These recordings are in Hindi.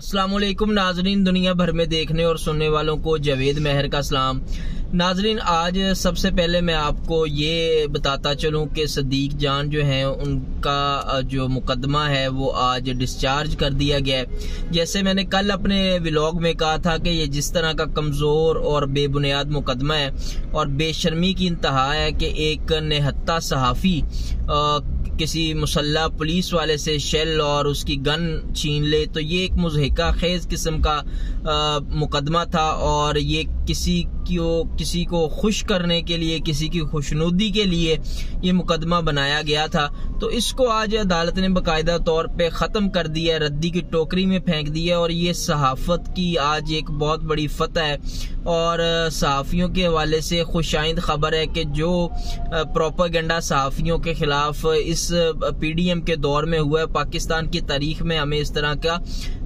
अस्सलाम वालेकुम नाजरीन, दुनिया भर में देखने और सुनने वालों को जावेद मेहर का सलाम। नाजरीन, आज सबसे पहले मैं आपको ये बताता चलूं कि सदीक जान जो हैं उनका जो मुकदमा है वो आज डिस्चार्ज कर दिया गया है। जैसे मैंने कल अपने व्लॉग में कहा था कि ये जिस तरह का कमज़ोर और बेबुनियाद मुकदमा है और बेशर्मी की इंतहा है कि एक निहत्ता सहाफ़ी किसी मुसल्ला पुलिस वाले से शेल और उसकी गन छीन ले, तो ये एक मुज़हिका खेज किस्म का मुकदमा था और ये किसी को खुश करने के लिए, किसी की खुशनुदी के लिए ये मुकदमा बनाया गया था। तो इसको आज अदालत ने बाकायदा तौर पे ख़त्म कर दिया, रद्दी की टोकरी में फेंक दिया और ये सहाफ़त की आज एक बहुत बड़ी फतह है। और सहाफ़ियों के हवाले से खुशाइंद खबर है कि जो प्रोपेगेंडा सहाफ़ियों के खिलाफ इस PDM के दौर में हुआ है, पाकिस्तान की तारीख में हमें इस तरह का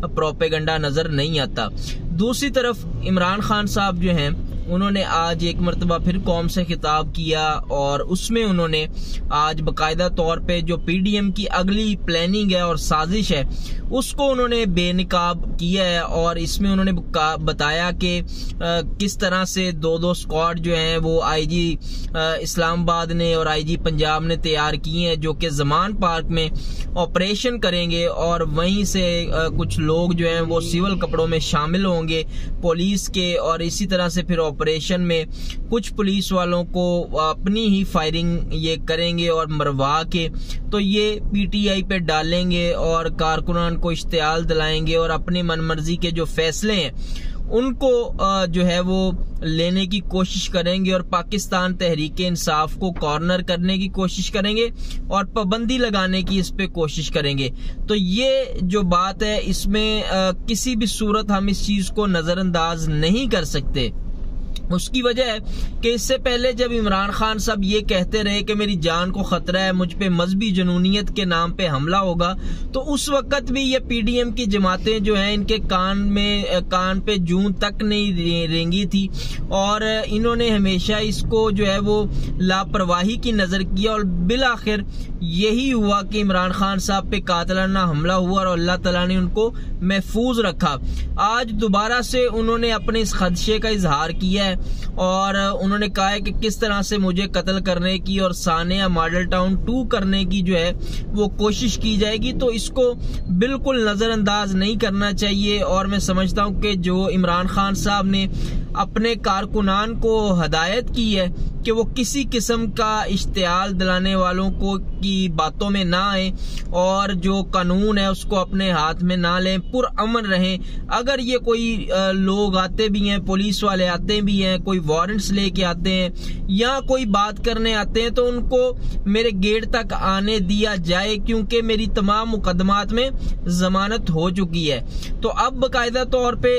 प्रोपेगेंडा नज़र नहीं आता। दूसरी तरफ इमरान खान साहब जो हैं उन्होंने आज एक मरतबा फिर कौम से खिताब किया और उसमें उन्होंने आज बाकायदा तौर पे जो PDM की अगली प्लानिंग है और साजिश है उसको उन्होंने बेनकाब किया है। और इसमें उन्होंने बताया कि किस तरह से दो स्क्वाड जो हैं वो IG इस्लामाबाद ने और IG पंजाब ने तैयार किए हैं, जो कि ज़मान पार्क में ऑपरेशन करेंगे और वहीं से कुछ लोग जो हैं वो सिविल कपड़ों में शामिल होंगे पुलिस के, और इसी तरह से फिर ऑपरेशन में कुछ पुलिस वालों को अपनी ही फायरिंग ये करेंगे और मरवा के तो ये PTI पे डालेंगे और कारकुनान को इश्तियाल दिलाएंगे और अपनी मनमर्जी के जो फैसले हैं उनको जो है वो लेने की कोशिश करेंगे और पाकिस्तान तहरीक इंसाफ को कॉर्नर करने की कोशिश करेंगे और पाबंदी लगाने की इस पे कोशिश करेंगे। तो ये जो बात है इसमें किसी भी सूरत हम इस चीज को नजरअंदाज नहीं कर सकते। उसकी वजह है कि इससे पहले जब इमरान खान साहब ये कहते रहे कि मेरी जान को खतरा है, मुझ पे मजहबी जुनूनियत के नाम पे हमला होगा, तो उस वक्त भी ये PDM की जमातें जो हैं इनके कान पे जूं तक नहीं रेंगी थी और इन्होंने हमेशा इसको जो है वो लापरवाही की नजर किया और बिलाखिर यही हुआ कि इमरान खान साहब पे कातिलाना हमला हुआ और अल्लाह ताला ने उनको महफूज रखा। आज दोबारा से उन्होंने अपने इस खदशे का इजहार किया है और उन्होंने कहा है कि किस तरह से मुझे कत्ल करने की और सानिया मॉडल टाउन 2 करने की जो है वो कोशिश की जाएगी। तो इसको बिल्कुल नजरअंदाज नहीं करना चाहिए और मैं समझता हूं कि जो इमरान खान साहब ने अपने कारकुनान को हदायत की है कि वो किसी किस्म का इश्तियाल दिलाने वालों को की बातों में ना आए और जो कानून है उसको अपने हाथ में ना लें, पुरअमन रहें। अगर ये कोई लोग आते भी हैं, पुलिस वाले आते भी हैं, कोई वारंट्स लेके आते हैं या कोई बात करने आते हैं, तो उनको मेरे गेट तक आने दिया जाए क्योंकि मेरी तमाम मुकदमात में जमानत हो चुकी है। तो अब बाकायदा तौर पे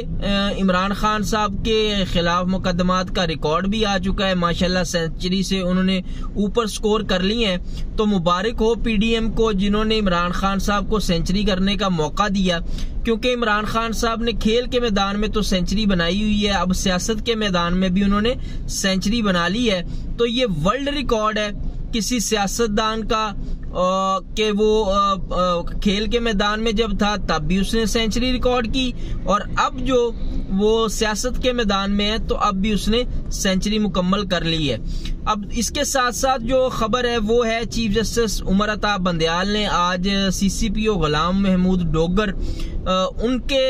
इमरान खान साहब के खिलाफ मुकदमात का रिकॉर्ड भी आ चुका है। माशाल्लाह सेंचुरी से उन्होंने ऊपर स्कोर कर लिए हैं। तो मुबारक हो PDM को जिन्होंने इमरान खान साहब को सेंचुरी करने का मौका दिया, क्योंकि इमरान खान साहब ने खेल के मैदान में तो सेंचुरी बनाई हुई है, अब सियासत के मैदान में भी उन्होंने सेंचुरी बना ली है। तो ये वर्ल्ड रिकॉर्ड है किसी सियासतदान का कि वो खेल के मैदान में जब था तब भी उसने सेंचुरी रिकॉर्ड की और अब जो वो सियासत के मैदान में है तो अब भी उसने सेंचुरी मुकम्मल कर ली है। अब इसके साथ साथ जो खबर है वो है चीफ जस्टिस उमर अता बंदयाल ने आज CCPO गुलाम महमूद डोगर उनके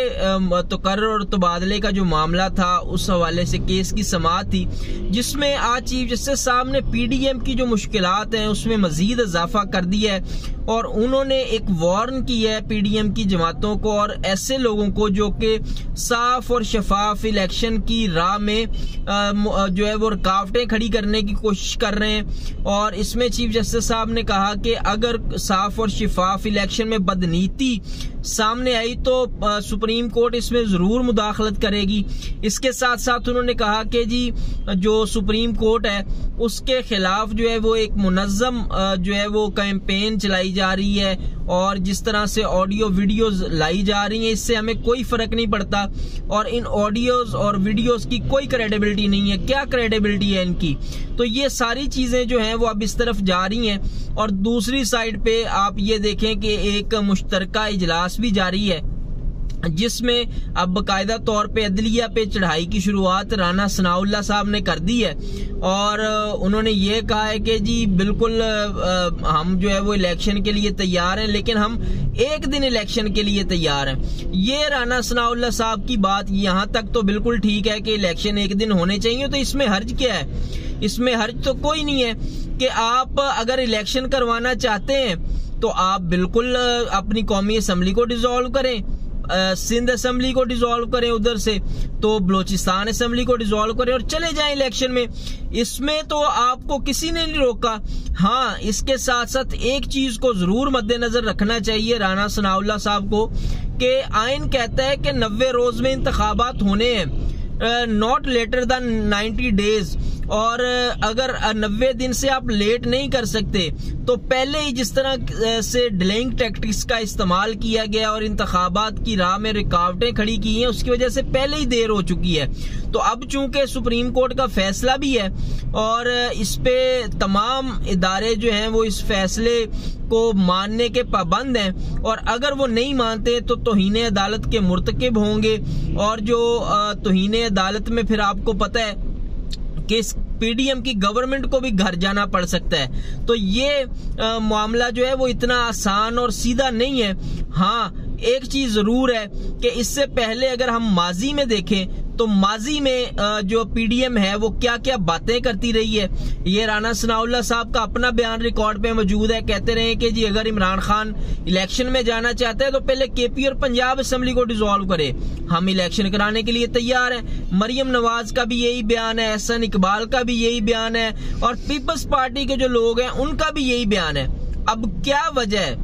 तकर्रुर और तबादले का जो मामला था उस हवाले से केस की समाअत थी, जिसमें आज चीफ जस्टिस साहब ने PDM की जो मुश्किलात हैं उसमें मजीद इजाफा कर दिया है और उन्होंने एक वार्न की है PDM की जमातों को और ऐसे लोगों को जो कि साफ और शफाफ इलेक्शन की राह में जो है वो रुकावटें खड़ी करने की कोशिश कर रहे हैं। और इसमें चीफ जस्टिस साहब ने कहा कि अगर साफ और शफाफ इलेक्शन में बदनीति सामने आई तो सुप्रीम कोर्ट इसमें जरूर मुदाखलत करेगी। इसके साथ साथ उन्होंने कहा कि जी जो सुप्रीम कोर्ट है उसके खिलाफ जो है वो एक मुनज़्ज़म जो है वो कैंपेन चलाई जा रही है और जिस तरह से ऑडियो वीडियोस लाई जा रही हैं इससे हमें कोई फर्क नहीं पड़ता और इन ऑडियोज और वीडियोस की कोई क्रेडिबिलिटी नहीं है। क्या क्रेडिबिलिटी है इनकी? तो ये सारी चीजें जो हैं वो अब इस तरफ जा रही हैं। और दूसरी साइड पे आप ये देखें कि एक मुश्तरका इजलास भी जारी है जिसमें अब बाकायदा तौर पे अदलिया पे चढ़ाई की शुरुआत राना सनाउल्लाह साहब ने कर दी है और उन्होंने ये कहा है कि जी बिल्कुल हम जो है वो इलेक्शन के लिए तैयार हैं, लेकिन हम एक दिन इलेक्शन के लिए तैयार हैं। ये राना सनाउल्लाह साहब की बात यहाँ तक तो बिल्कुल ठीक है कि इलेक्शन एक दिन होने चाहिए, तो इसमें हर्ज क्या है? इसमें हर्ज तो कोई नहीं है कि आप अगर इलेक्शन करवाना चाहते हैं तो आप बिल्कुल अपनी कौमी असम्बली को डिसॉल्व करें, सिंध असम्बली को डिसॉल्व करें, उधर से तो बलोचिस्तान असम्बली को डिसॉल्व करें और चले जाएं इलेक्शन में। इसमें तो आपको किसी ने नहीं रोका। हाँ, इसके साथ साथ एक चीज को जरूर मद्देनजर रखना चाहिए राना सनाउल्लाह साहब को कि आइन कहता है कि 90 रोज में इंतखाबात होने हैं, नॉट लेटर देन 90 डेज, और अगर 90 दिन से आप लेट नहीं कर सकते तो पहले ही जिस तरह से डिलेइंग टैक्टिक्स का इस्तेमाल किया गया और इंतखाबात की राह में रुकावटें खड़ी की हैं, उसकी वजह से पहले ही देर हो चुकी है। तो अब चूंकि सुप्रीम कोर्ट का फैसला भी है और इस पे तमाम इदारे जो हैं वो इस फैसले को मानने के पाबंद हैं, और अगर वो नहीं मानते तो तौहीन अदालत के मुर्तकिब होंगे, और जो तौहीन अदालत में फिर आपको पता है कि पीडीएम की गवर्नमेंट को भी घर जाना पड़ सकता है। तो ये मामला जो है वो इतना आसान और सीधा नहीं है। हाँ, एक चीज जरूर है कि इससे पहले अगर हम माजी में देखें तो माजी में जो पीडीएम है वो क्या क्या बातें करती रही है। ये राना सनाउल्लाह साहब का अपना बयान रिकॉर्ड पे मौजूद है। कहते रहे कि जी अगर इमरान खान इलेक्शन में जाना चाहता है तो पहले केपी और पंजाब असम्बली को डिसॉल्व करे, हम इलेक्शन कराने के लिए तैयार हैं। मरियम नवाज का भी यही बयान है, एहसन इकबाल का भी यही बयान है, और पीपल्स पार्टी के जो लोग हैं उनका भी यही बयान है। अब क्या वजह है,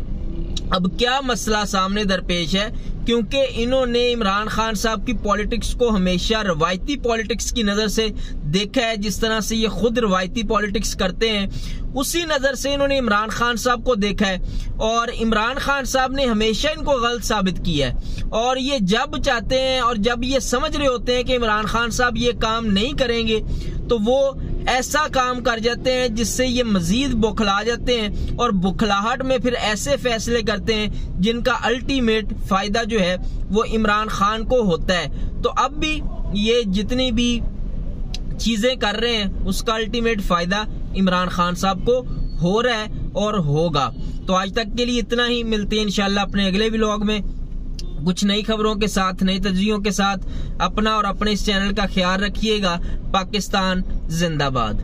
अब क्या मसला सामने दरपेश है? क्योंकि इन्होंने इमरान खान साहब की पॉलिटिक्स को हमेशा रवायती पॉलिटिक्स की नजर से देखा है, जिस तरह से ये खुद रवायती पॉलिटिक्स करते हैं उसी नजर से इन्होंने इमरान खान साहब को देखा है, और इमरान खान साहब ने हमेशा इनको गलत साबित किया है। और ये जब चाहते हैं और जब ये समझ रहे होते हैं कि इमरान खान साहब ये काम नहीं करेंगे तो वो ऐसा काम कर जाते हैं जिससे ये मजीद बौखला जाते हैं, और बुखलाहट में फिर ऐसे फैसले करते हैं जिनका अल्टीमेट फायदा जो है वो इमरान खान को होता है। तो अब भी ये जितनी भी चीजें कर रहे हैं उसका अल्टीमेट फायदा इमरान खान साहब को हो रहा है और होगा। तो आज तक के लिए इतना ही, मिलते हैं इंशाल्लाह अपने अगले व्लॉग में कुछ नई खबरों के साथ, नई तजवीज़ों के साथ। अपना और अपने इस चैनल का ख्याल रखिएगा। पाकिस्तान जिंदाबाद।